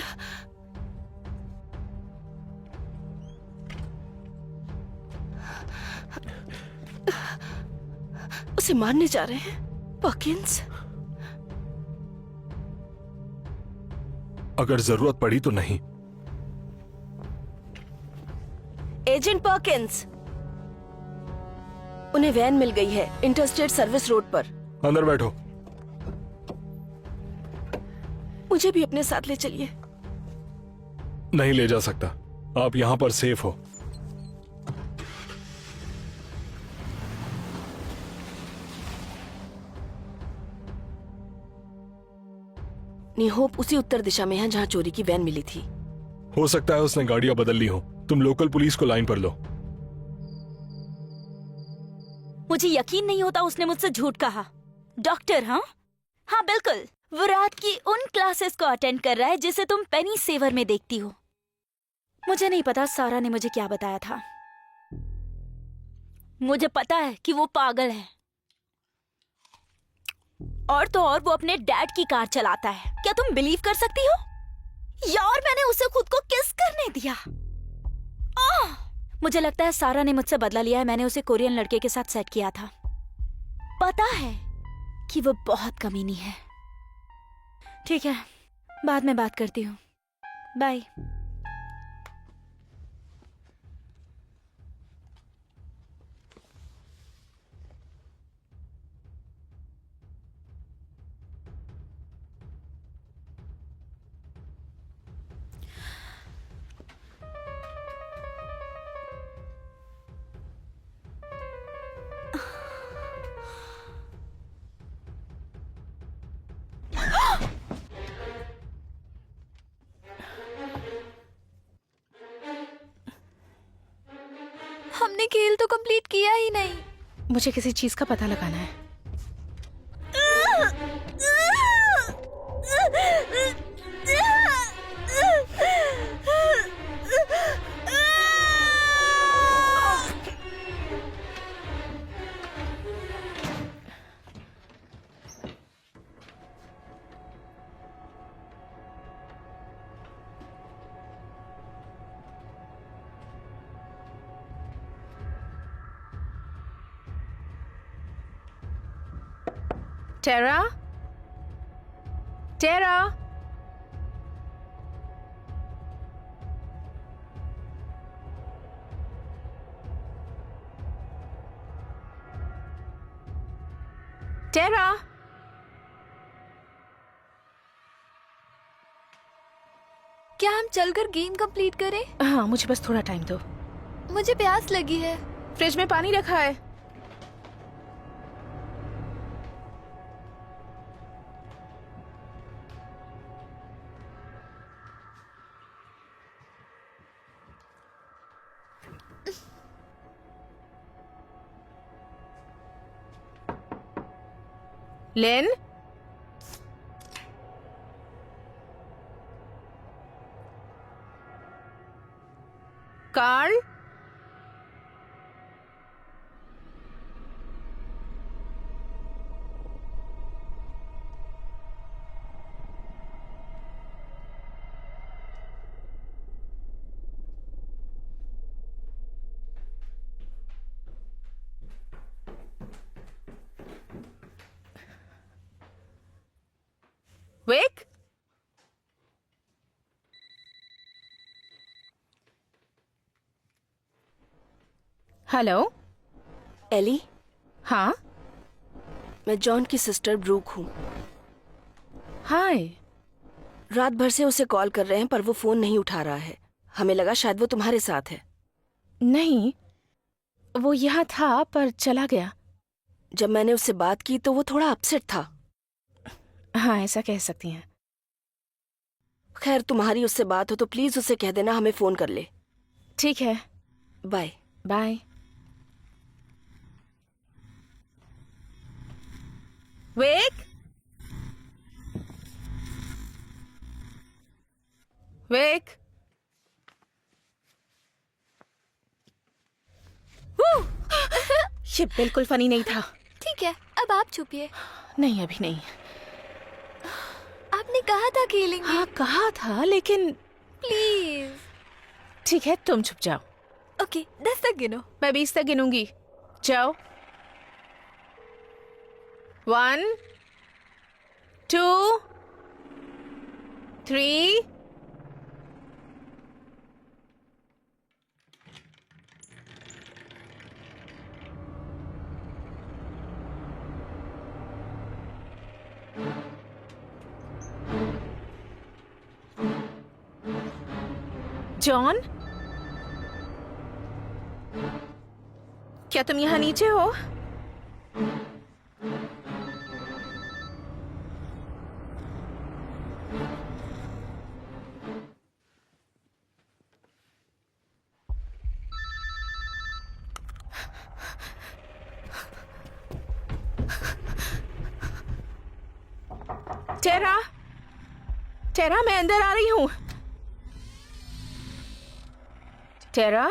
उसे मारने जा रहे हैं पर्किंस। अगर जरूरत पड़ी तो नहीं। एजेंट पर्किंस, उन्हें वैन मिल गई है इंटरस्टेट सर्विस रोड पर। अंदर बैठो। मुझे भी अपने साथ ले चलिए। नहीं ले जा सकता, आप यहां पर सेफ हो। न्यू होप उसी उत्तर दिशा में है जहां चोरी की वैन मिली थी। हो सकता है उसने गाड़ियां बदल ली हो। तुम लोकल पुलिस को लाइन पर लो। मुझे यकीन नहीं होता उसने मुझसे झूठ कहा। डॉक्टर, हाँ हाँ बिल्कुल, वो रात की उन क्लासेस को अटेंड कर रहा है जिसे तुम पेनी सेवर में देखती हो। मुझे नहीं पता सारा ने मुझे क्या बताया था। मुझे पता है कि वो पागल है, और तो और वो अपने डैड की कार चलाता है। क्या तुम बिलीव कर सकती हो? यार, मैंने उसे खुद को किस करने दिया। मुझे लगता है सारा ने मुझसे बदला लिया है। मैंने उसे कोरियन लड़के के साथ सेट किया था। पता है कि वो बहुत कमीनी है। ठीक है, बाद में बात करती हूँ। बाय। हमने खेल तो कंप्लीट किया ही नहीं। मुझे किसी चीज का पता लगाना है। टेरा, टेरा, टेरा। क्या हम चलकर गेम कंप्लीट करें? हाँ, मुझे बस थोड़ा टाइम दो। मुझे प्यास लगी है। फ्रिज में पानी रखा है। लेन, कार्ल, वेक। हेलो। एली, हाँ, मैं जॉन की सिस्टर ब्रूक हूँ। हाय। रात भर से उसे कॉल कर रहे हैं पर वो फोन नहीं उठा रहा है। हमें लगा शायद वो तुम्हारे साथ है। नहीं, वो यहाँ था पर चला गया। जब मैंने उससे बात की तो वो थोड़ा अपसेट था। हाँ, ऐसा कह सकती हैं। खैर, तुम्हारी उससे बात हो तो प्लीज उसे कह देना हमें फोन कर ले। ठीक है, बाय। बाय। वेक, वेक। ये बिल्कुल फनी नहीं था। ठीक है, अब आप छुपिए। नहीं, अभी नहीं। आपने कहा था खेलेंगे। हाँ कहा था, लेकिन प्लीज। ठीक है, तुम छुप जाओ। ओके, 10 तक गिनो। मैं 20 तक गिनूंगी। जाओ। 1 2 3। जॉन, क्या तुम यहाँ नीचे हो? टेरा, टेरा, मैं अंदर आ रही हूँ। टेरा,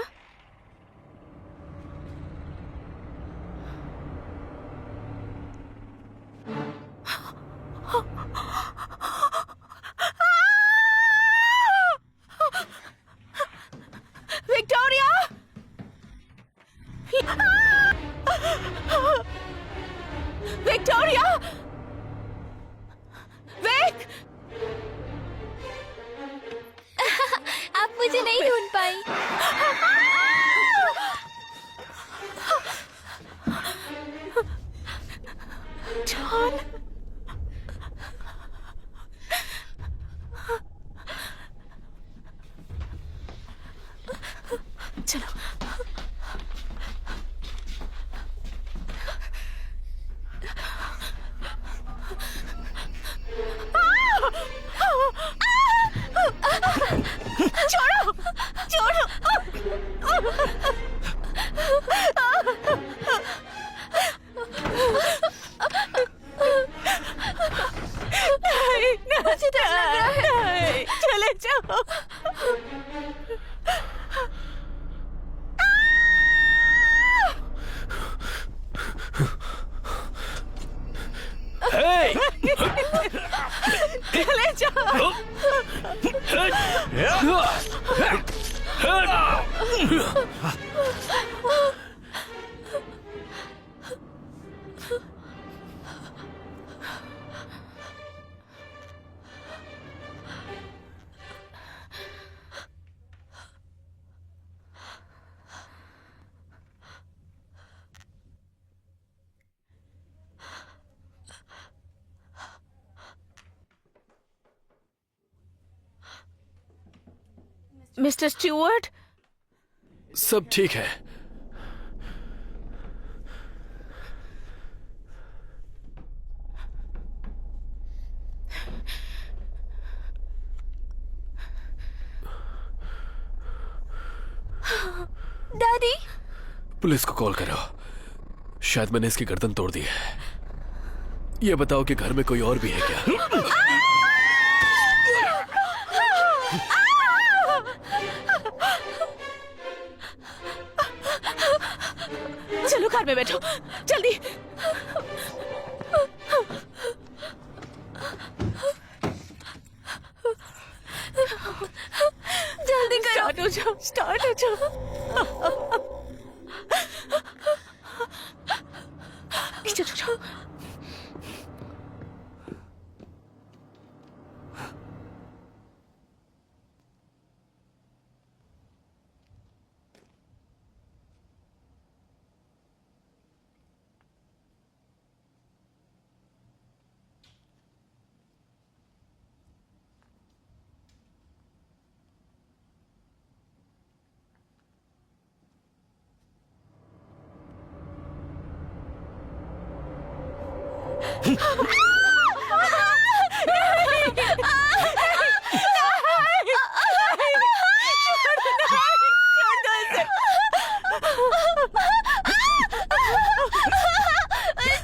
विक्टोरिया, विक्टोरिया, विक, आप मुझे नहीं ढूंढ पाई। जॉन, चलो। छोड़ो, छोड़ो। नहीं, मुझे डर लग रहा है। नहीं, चले जाओ। Hey! चले जाओ। मिस्टर स्टुअर्ट, सब ठीक है। डैडी, पुलिस को कॉल करो। शायद मैंने इसकी गर्दन तोड़ दी है। ये बताओ कि घर में कोई और भी है क्या? चलो कार में बैठो, जल्दी। जल्दी करो। स्टार्ट हो जाओ, स्टार्ट हो जाओ। नीचे जाओ।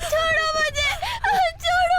छोड़ो मुझे, छोड़ो।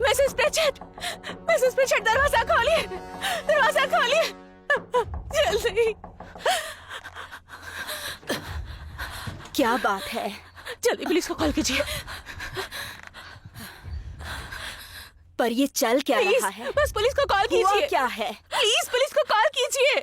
मिसेस प्रेचेट, दरवाजा खोलिए, दरवाजा खोलिए, जल्दी। क्या बात है? जल्दी पुलिस को कॉल कीजिए। पर ये चल क्या प्लीज, रहा है? बस पुलिस को कॉल हुआ कीजिए। क्या है? प्लीज पुलिस को कॉल कीजिए।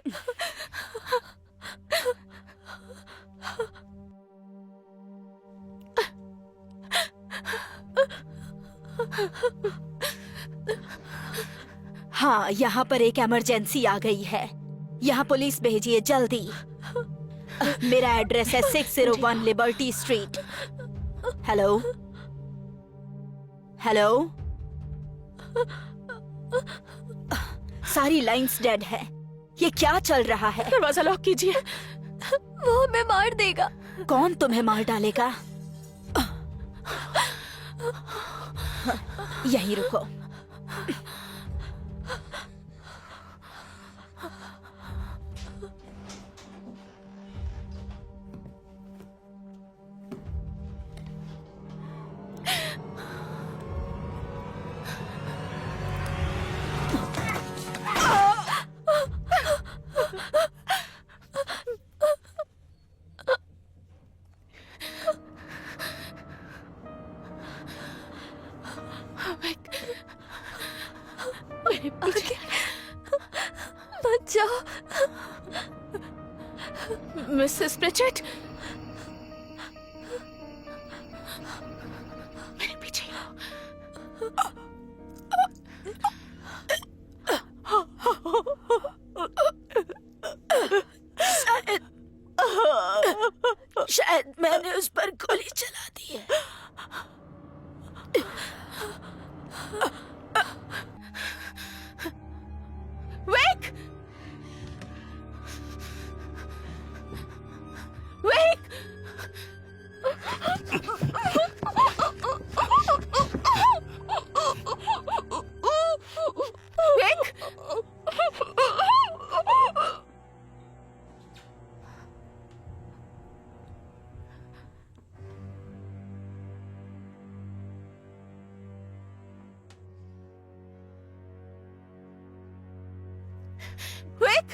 हाँ, यहाँ पर एक इमरजेंसी आ गई है। यहाँ पुलिस भेजिए जल्दी। मेरा एड्रेस है 601 लिबर्टी स्ट्रीट। हेलो हेलो, सारी लाइंस डेड है। ये क्या चल रहा है? दरवाजा लॉक कीजिए। वो हमें मार देगा। कौन तुम्हें मार डालेगा? यहीं रुको। मेरे पीछे मत जाओ। मिसेस प्रेचेट, मेरे पीछे आओ। शायद मैंने उस पर गोली चला दी है। वेक! वेक! वेक! Quick!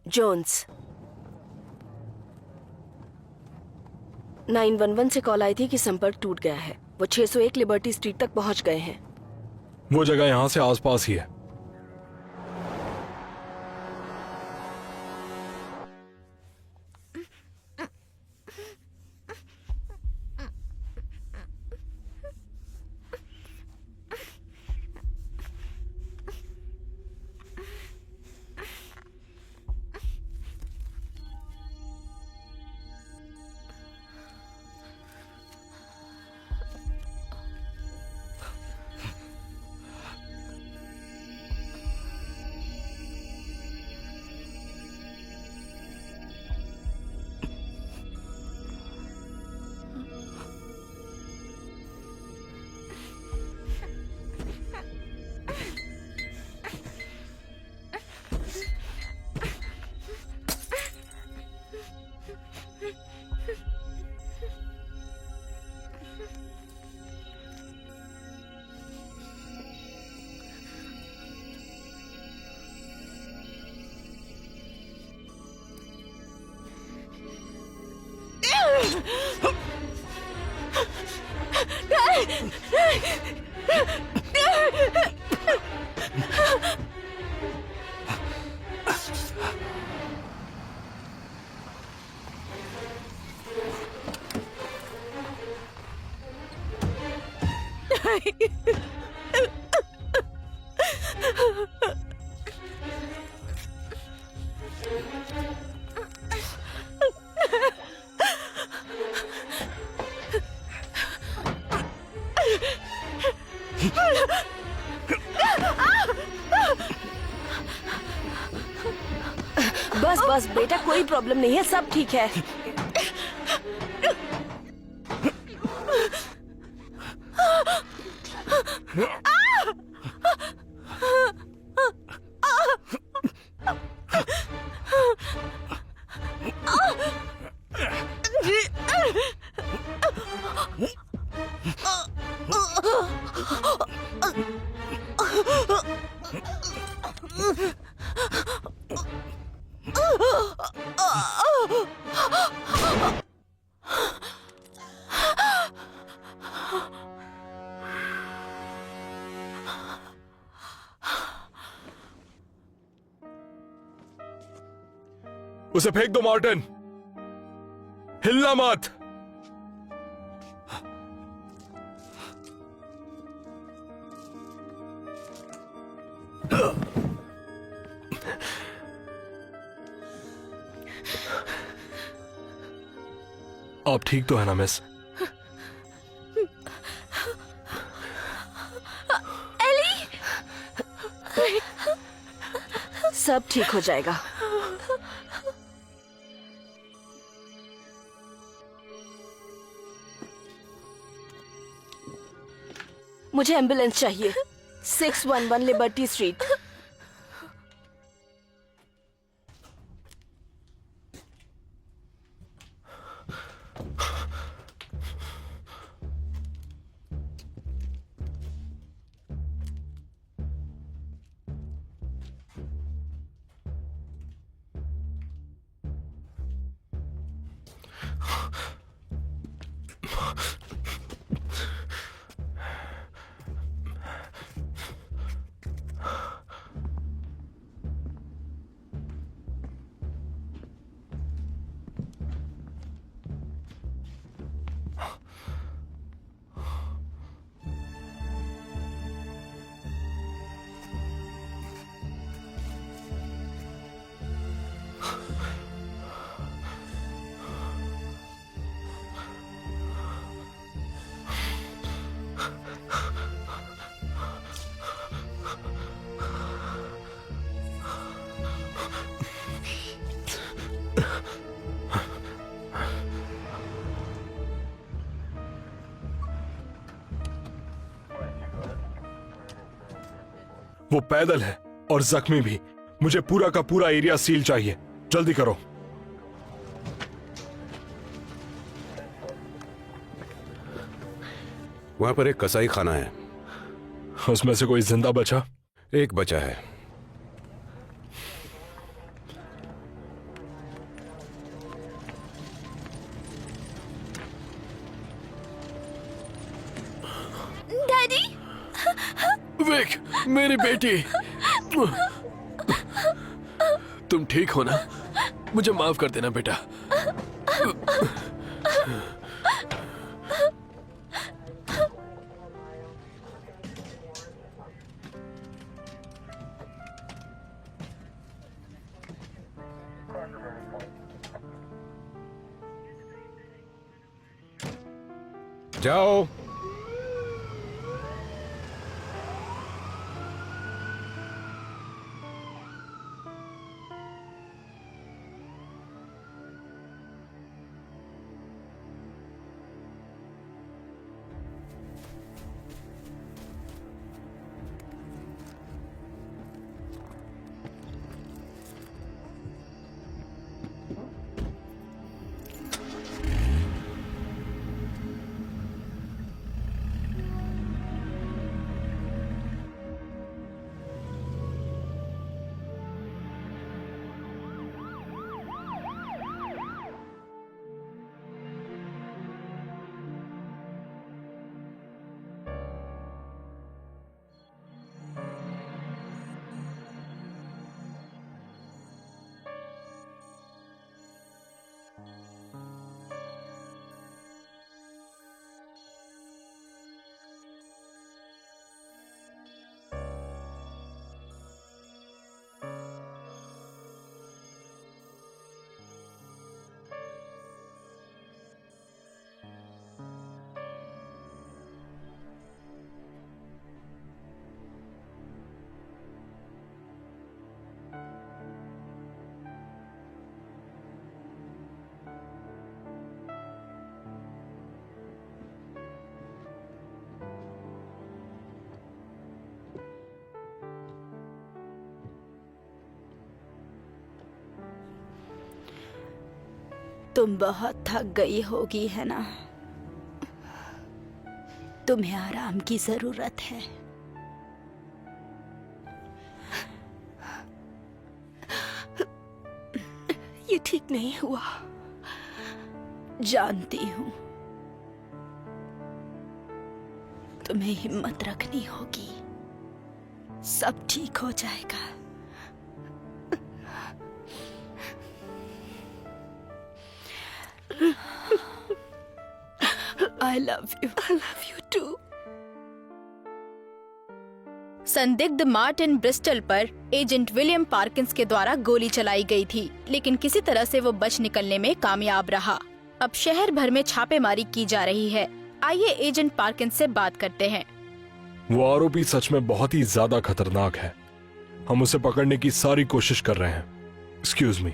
जोन्स 911 से कॉल आई थी कि संपर्क टूट गया है। वो 601 लिबर्टी स्ट्रीट तक पहुंच गए हैं। वो जगह यहाँ से आसपास ही है। बस बस बेटा, कोई प्रॉब्लम नहीं है, सब ठीक है। उसे फेंक दो मार्टिन, हिलना मत। आप ठीक तो है ना मिस? सब ठीक हो जाएगा। मुझे एम्बुलेंस चाहिए, 611 लिबर्टी स्ट्रीट। वो पैदल है और जख्मी भी। मुझे पूरा का पूरा एरिया सील चाहिए, जल्दी करो। वहां पर एक कसाई खाना है, उसमें से कोई जिंदा बचा? एक बचा है। डैडी, विक, मेरी बेटी, तुम ठीक हो ना? मुझे माफ कर देना बेटा। जाओ। तुम बहुत थक गई होगी है ना? तुम्हें आराम की जरूरत है। ये ठीक नहीं हुआ। जानती हूँ। तुम्हें हिम्मत रखनी होगी। सब ठीक हो जाएगा। I love you. I love you too. संदिग्ध मार्टिन ब्रिस्टल पर एजेंट विलियम पार्किंस के द्वारा गोली चलाई गई थी, लेकिन किसी तरह से वो बच निकलने में कामयाब रहा। अब शहर भर में छापेमारी की जा रही है। आइए एजेंट पार्किंस से बात करते हैं। वो आरोपी सच में बहुत ही ज्यादा खतरनाक है। हम उसे पकड़ने की सारी कोशिश कर रहे हैं। Excuse me.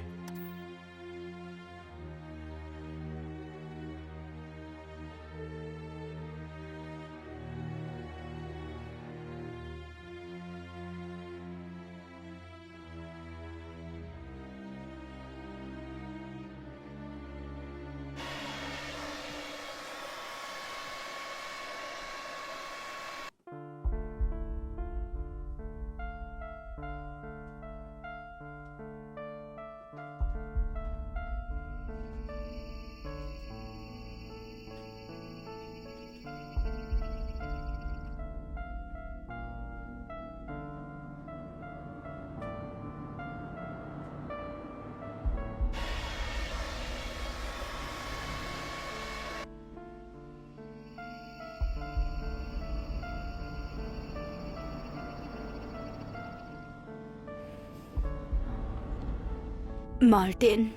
मार्टिन,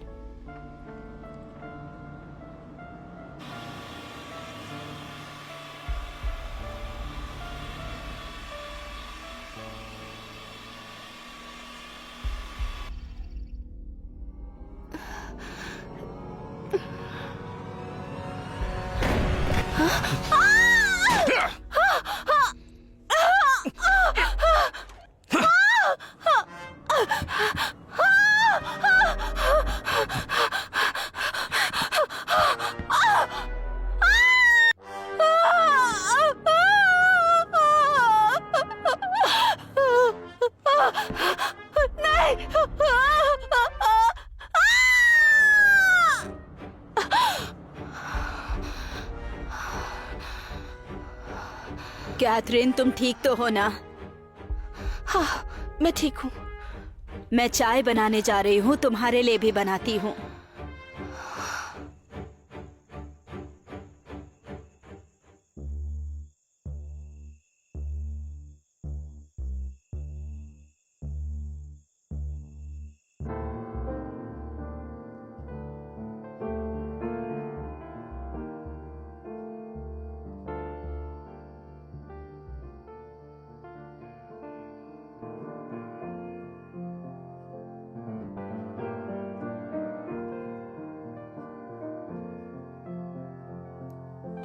कैथरीन, तुम ठीक तो हो ना? हाँ, मैं ठीक हूँ। मैं चाय बनाने जा रही हूँ, तुम्हारे लिए भी बनाती हूँ।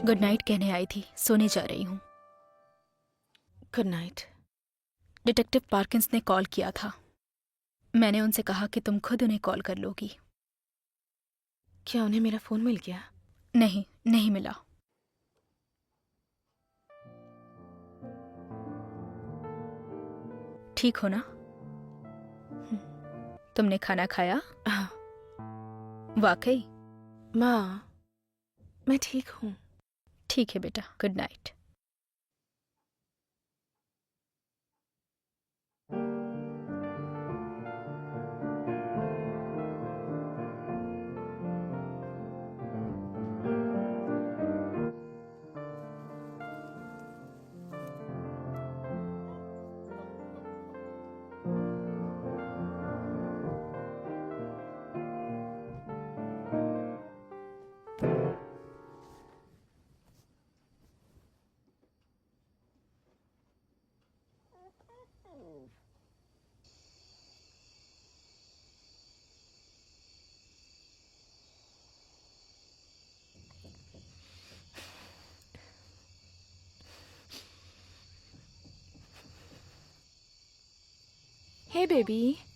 गुड नाइट कहने आई थी, सोने जा रही हूँ। Good night. डिटेक्टिव पार्किंस ने कॉल किया था। मैंने उनसे कहा कि तुम खुद उन्हें कॉल कर लोगी। क्या उन्हें मेरा फोन मिल गया? नहीं, नहीं मिला। ठीक हो ना? तुमने खाना खाया? हाँ। वाकई? माँ, मैं ठीक हूँ। ठीक है बेटा, गुड नाइट। Hey baby.